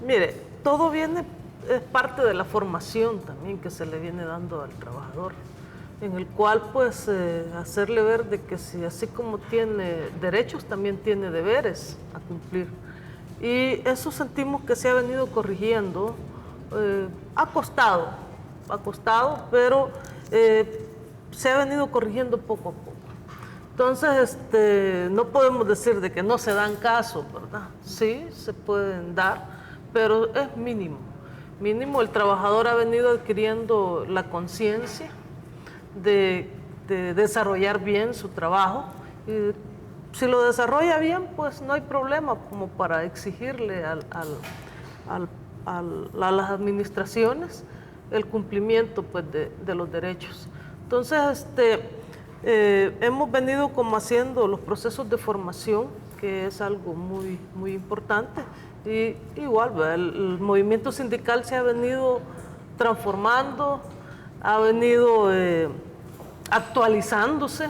Mire, todo viene, es parte de la formación también que se le viene dando al trabajador, en el cual pues hacerle ver de que si así como tiene derechos, también tiene deberes a cumplir. Y eso sentimos que se ha venido corrigiendo, ha costado, pero se ha venido corrigiendo poco a poco. Entonces, no podemos decir de que no se dan casos, ¿verdad? Sí, se pueden dar, pero es mínimo. Mínimo, el trabajador ha venido adquiriendo la conciencia de desarrollar bien su trabajo. Y si lo desarrolla bien, pues no hay problema como para exigirle a las administraciones el cumplimiento pues, de los derechos. Entonces, hemos venido como haciendo los procesos de formación, que es algo muy, muy importante. Y igual, el movimiento sindical se ha venido transformando, ha venido actualizándose.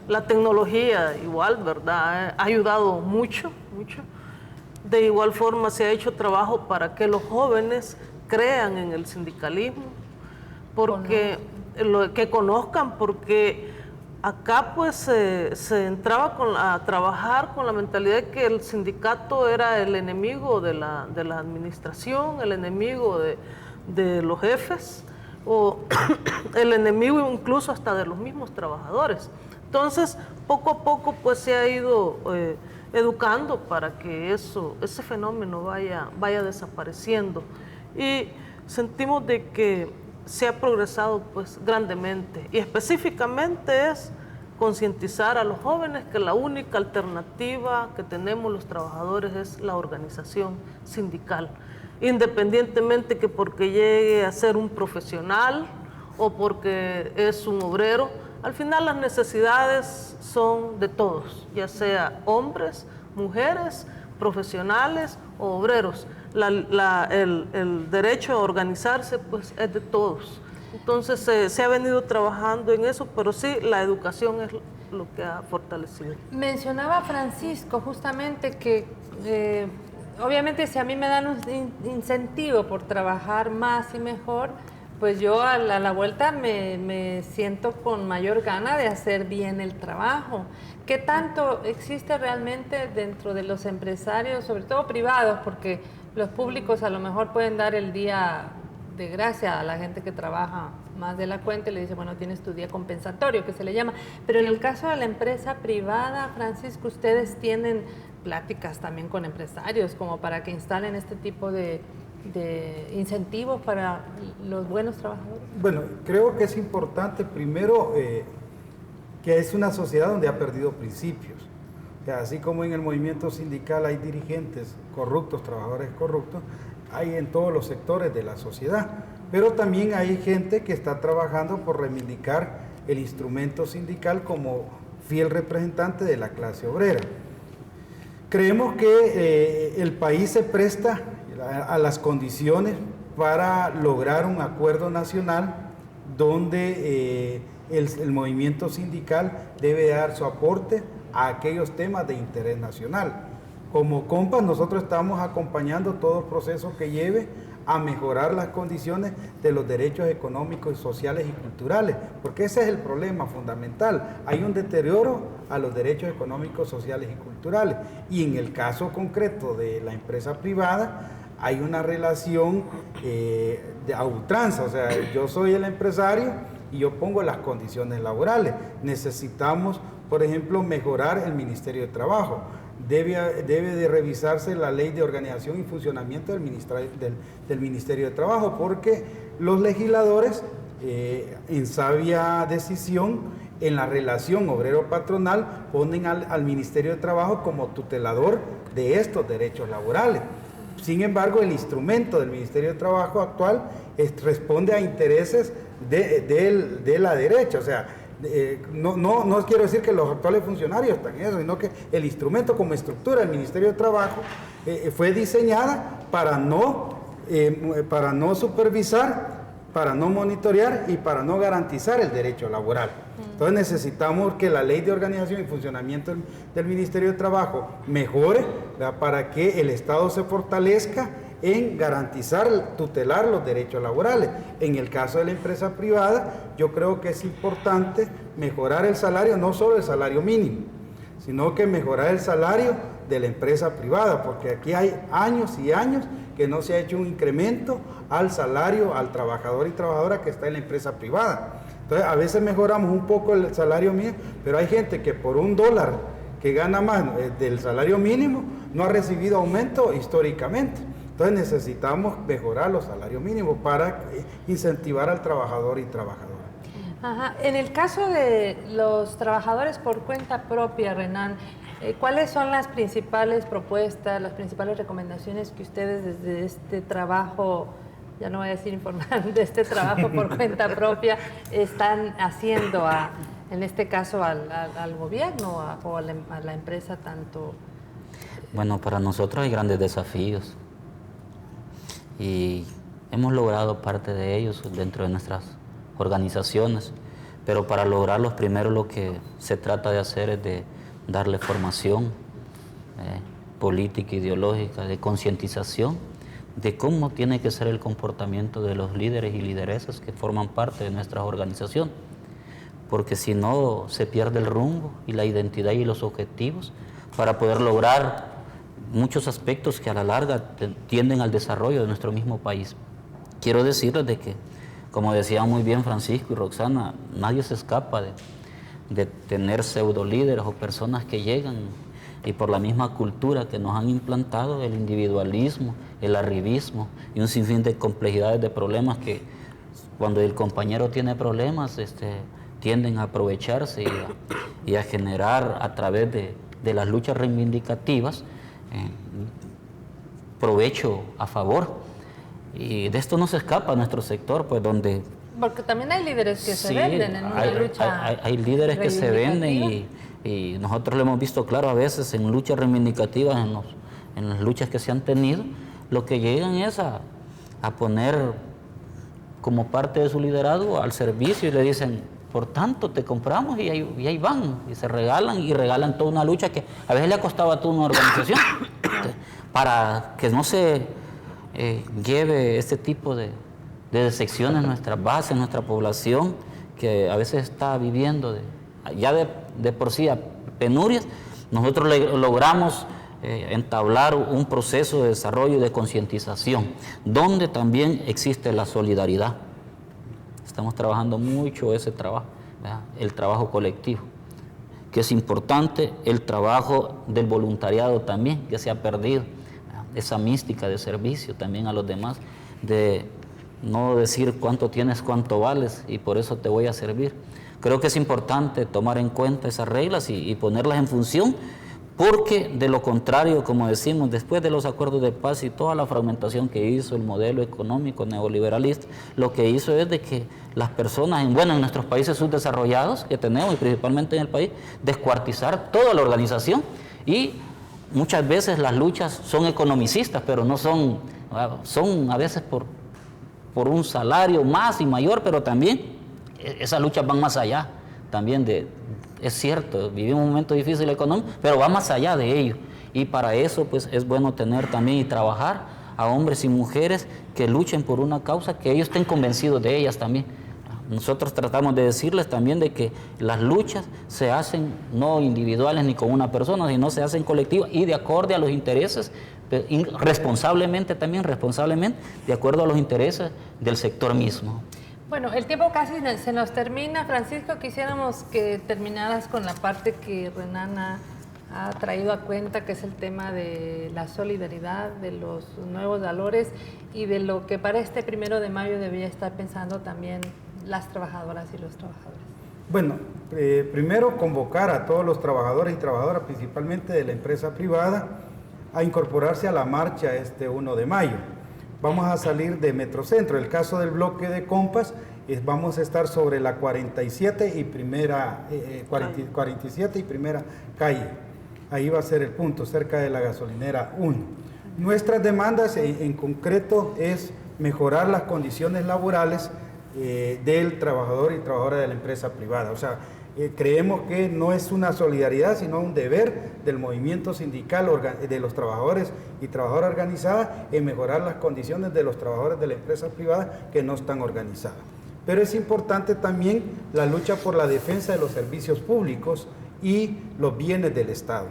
La tecnología igual, ¿verdad? Ha ayudado mucho, mucho. De igual forma se ha hecho trabajo para que los jóvenes crean en el sindicalismo, porque que conozcan, porque acá pues se entraba a trabajar con la mentalidad de que el sindicato era el enemigo de la administración, el enemigo de los jefes, o el enemigo incluso hasta de los mismos trabajadores. Entonces, poco a poco pues se ha ido educando para que ese fenómeno vaya desapareciendo. Y sentimos de que se ha progresado pues grandemente, y específicamente es concientizar a los jóvenes que la única alternativa que tenemos los trabajadores es la organización sindical, independientemente que porque llegue a ser un profesional o porque es un obrero. Al final las necesidades son de todos, ya sea hombres, mujeres, profesionales o obreros. El derecho a organizarse pues es de todos. Entonces se ha venido trabajando en eso, pero sí, la educación es lo que ha fortalecido. Mencionaba Francisco justamente que obviamente si a mí me dan un incentivo por trabajar más y mejor, pues yo a la vuelta me siento con mayor gana de hacer bien el trabajo. ¿Qué tanto existe realmente dentro de los empresarios, sobre todo privados, porque los públicos a lo mejor pueden dar el día de gracia a la gente que trabaja más de la cuenta y le dice, bueno, tienes tu día compensatorio, que se le llama, pero en el caso de la empresa privada, Francisco, ustedes tienen pláticas también con empresarios como para que instalen este tipo de incentivos para los buenos trabajadores? Bueno, creo que es importante primero que es una sociedad donde ha perdido principios. O sea, así como en el movimiento sindical hay dirigentes corruptos, trabajadores corruptos, hay en todos los sectores de la sociedad. Pero también hay gente que está trabajando por reivindicar el instrumento sindical como fiel representante de la clase obrera. Creemos que el país se presta a las condiciones para lograr un acuerdo nacional donde el movimiento sindical debe dar su aporte a aquellos temas de interés nacional. Como COMPAS nosotros estamos acompañando todo el proceso que lleve a mejorar las condiciones de los derechos económicos, sociales y culturales, porque ese es el problema fundamental. Hay un deterioro a los derechos económicos, sociales y culturales, y en el caso concreto de la empresa privada hay una relación a ultranza. O sea, yo soy el empresario y yo pongo las condiciones laborales. Necesitamos, por ejemplo, mejorar el Ministerio de Trabajo. debe de revisarse la ley de organización y funcionamiento del Ministerio de Trabajo, porque los legisladores, en sabia decisión, en la relación obrero-patronal, ponen al Ministerio de Trabajo como tutelador de estos derechos laborales. Sin embargo, el instrumento del Ministerio de Trabajo actual responde a intereses de la derecha. O sea, no quiero decir que los actuales funcionarios están en eso, sino que el instrumento como estructura del Ministerio de Trabajo fue diseñada para no supervisar, para no monitorear y para no garantizar el derecho laboral. Entonces necesitamos que la ley de organización y funcionamiento del Ministerio de Trabajo mejore, ¿verdad?, para que el Estado se fortalezca en garantizar, tutelar los derechos laborales. En el caso de la empresa privada, yo creo que es importante mejorar el salario, no solo el salario mínimo, sino que mejorar el salario de la empresa privada, porque aquí hay años y años que no se ha hecho un incremento al salario, al trabajador y trabajadora que está en la empresa privada. Entonces, a veces mejoramos un poco el salario mínimo, pero hay gente que por $1 que gana más del salario mínimo no ha recibido aumento históricamente. Entonces, necesitamos mejorar los salarios mínimos para incentivar al trabajador y trabajadora. Ajá. En el caso de los trabajadores por cuenta propia, Renan, ¿cuáles son las principales propuestas, las principales recomendaciones que ustedes desde este trabajo, ya no voy a decir informal, de este trabajo por cuenta propia, están haciendo, en este caso, al gobierno o a la empresa tanto? Bueno, para nosotros hay grandes desafíos y hemos logrado parte de ellos dentro de nuestras organizaciones, pero para lograrlos primero lo que se trata de hacer es de darle formación política, ideológica, de concientización de cómo tiene que ser el comportamiento de los líderes y lideresas que forman parte de nuestra organización, porque si no se pierde el rumbo y la identidad y los objetivos para poder lograr muchos aspectos que a la larga tienden al desarrollo de nuestro mismo país. Quiero decirles de que, como decían muy bien Francisco y Roxana, nadie se escapa de tener pseudo líderes o personas que llegan y por la misma cultura que nos han implantado, el individualismo, el arribismo y un sinfín de complejidades de problemas que cuando el compañero tiene problemas tienden a aprovecharse y a generar a través de las luchas reivindicativas provecho a favor. Y de esto no se escapa nuestro sector, pues donde... Porque también hay líderes que se venden en una lucha. Hay líderes que se venden y nosotros lo hemos visto claro a veces en luchas reivindicativas, en las luchas que se han tenido, lo que llegan es a poner como parte de su liderazgo al servicio y le dicen, por tanto te compramos y ahí van, y se regalan toda una lucha que a veces le ha costado a toda una organización para que no se lleve este tipo de decepciones en nuestras bases, en nuestra población, que a veces está viviendo ya de por sí a penurias. Nosotros logramos entablar un proceso de desarrollo y de concientización, donde también existe la solidaridad. Estamos trabajando mucho ese trabajo, ¿verdad? El trabajo colectivo, que es importante, el trabajo del voluntariado también, que se ha perdido, ¿verdad? Esa mística de servicio también a los demás, de no decir cuánto tienes, cuánto vales y por eso te voy a servir. Creo que es importante tomar en cuenta esas reglas y ponerlas en función, porque de lo contrario, como decimos, después de los acuerdos de paz y toda la fragmentación que hizo el modelo económico neoliberalista, lo que hizo es de que las personas, en nuestros países subdesarrollados que tenemos, y principalmente en el país, descuartizar toda la organización, y muchas veces las luchas son economicistas, pero no son a veces por un salario más y mayor, pero también esas luchas van más allá también es cierto, vivimos un momento difícil económico, pero va más allá de ello. Y para eso pues es bueno tener también y trabajar a hombres y mujeres que luchen por una causa, que ellos estén convencidos de ellas también. Nosotros tratamos de decirles también de que las luchas se hacen no individuales ni con una persona, sino se hacen colectivas y de acuerdo a los intereses, responsablemente, de acuerdo a los intereses del sector mismo. Bueno, el tiempo casi se nos termina. Francisco, quisiéramos que terminaras con la parte que Renan ha ha traído a cuenta, que es el tema de la solidaridad, de los nuevos valores y de lo que para este 1 de mayo debería estar pensando también las trabajadoras y los trabajadores. Bueno, primero convocar a todos los trabajadores y trabajadoras, principalmente de la empresa privada, a incorporarse a la marcha este 1 de mayo. Vamos a salir de Metrocentro. En el caso del bloque de Compas, vamos a estar sobre la 47 y primera calle. Ahí va a ser el punto, cerca de la gasolinera 1. Nuestras demandas en concreto es mejorar las condiciones laborales del trabajador y trabajadora de la empresa privada. O sea, creemos que no es una solidaridad, sino un deber del movimiento sindical de los trabajadores y trabajadoras organizadas en mejorar las condiciones de los trabajadores de la empresa privada que no están organizadas. Pero es importante también la lucha por la defensa de los servicios públicos y los bienes del Estado.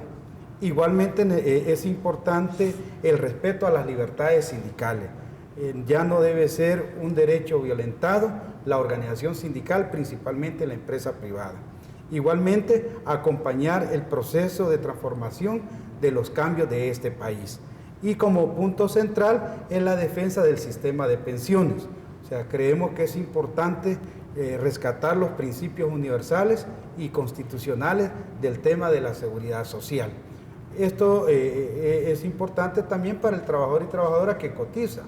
Igualmente es importante el respeto a las libertades sindicales. Ya no debe ser un derecho violentado la organización sindical, principalmente en la empresa privada. Igualmente, acompañar el proceso de transformación de los cambios de este país. Y como punto central es la defensa del sistema de pensiones. O sea, creemos que es importante rescatar los principios universales y constitucionales del tema de la seguridad social. Esto es importante también para el trabajador y trabajadora que cotiza,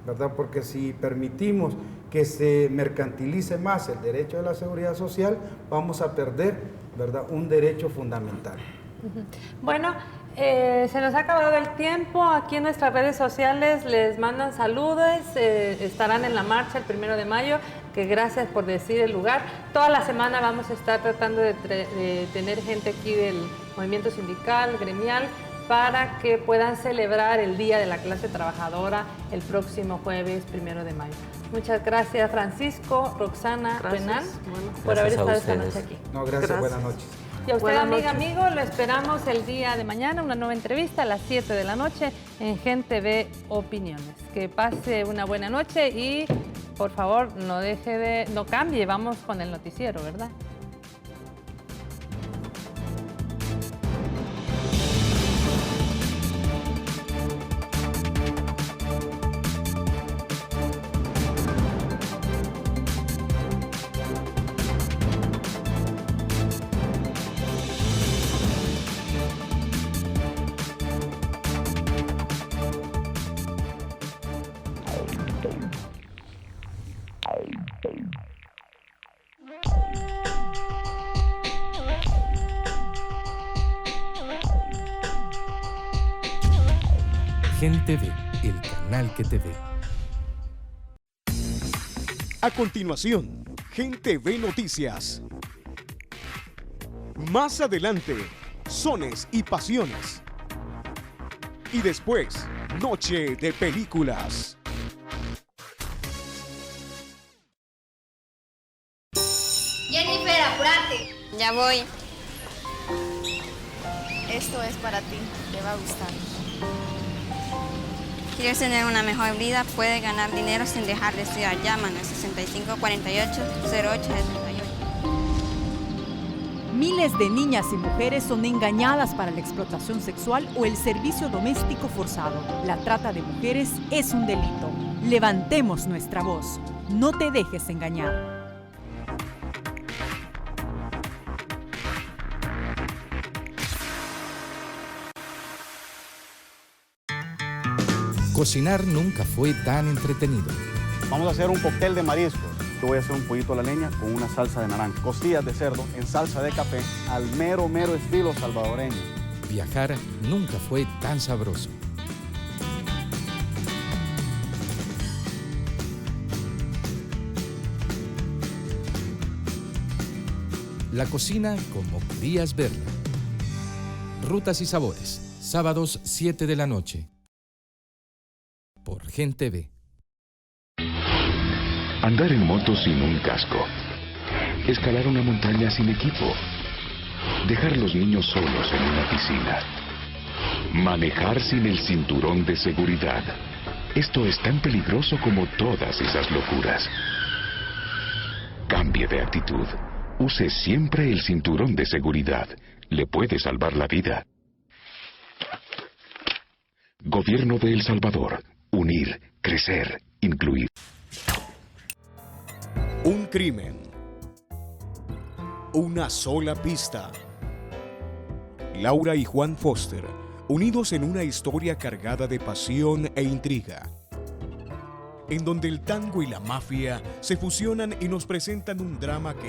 ¿verdad? Porque si permitimos que se mercantilice más el derecho de la seguridad social, vamos a perder, ¿verdad?, un derecho fundamental. Bueno, se nos ha acabado el tiempo. Aquí en nuestras redes sociales les mandan saludos, estarán en la marcha el 1 de mayo, que gracias por decir el lugar. Toda la semana vamos a estar tratando de tener gente aquí del movimiento sindical, gremial, para que puedan celebrar el Día de la Clase Trabajadora el próximo jueves 1 de mayo. Muchas gracias, Francisco, Roxana, Renan, por haber estado esta noche aquí. No, gracias. Buenas noches. Y a usted, amiga, amigo, lo esperamos el día de mañana, una nueva entrevista a las 7 de la noche en Gente Ve Opiniones. Que pase una buena noche y, por favor, no cambie, vamos con el noticiero, ¿verdad? Gente Ve, el canal que te ve. A continuación, Gente Ve Noticias. Más adelante, Sones y Pasiones. Y después, Noche de Películas. Jennifer, apúrate. Ya voy. Esto es para ti, te va a gustar. ¿Quieres tener una mejor vida? Puedes ganar dinero sin dejar de estudiar. Llámanos 6548-0878. Miles de niñas y mujeres son engañadas para la explotación sexual o el servicio doméstico forzado. La trata de mujeres es un delito. Levantemos nuestra voz. No te dejes engañar. Cocinar nunca fue tan entretenido. Vamos a hacer un cóctel de mariscos. Yo voy a hacer un pollito a la leña con una salsa de naranja. Costillas de cerdo en salsa de café al mero estilo salvadoreño. Viajar nunca fue tan sabroso. La cocina como querías verla. Rutas y sabores, sábados 7 de la noche. Por Gente Ve. Andar en moto sin un casco. Escalar una montaña sin equipo. Dejar los niños solos en una piscina. Manejar sin el cinturón de seguridad. Esto es tan peligroso como todas esas locuras. Cambie de actitud. Use siempre el cinturón de seguridad. Le puede salvar la vida. Gobierno de El Salvador. Unir, crecer, incluir. Un crimen. Una sola pista. Laura y Juan Foster, unidos en una historia cargada de pasión e intriga, en donde el tango y la mafia se fusionan y nos presentan un drama que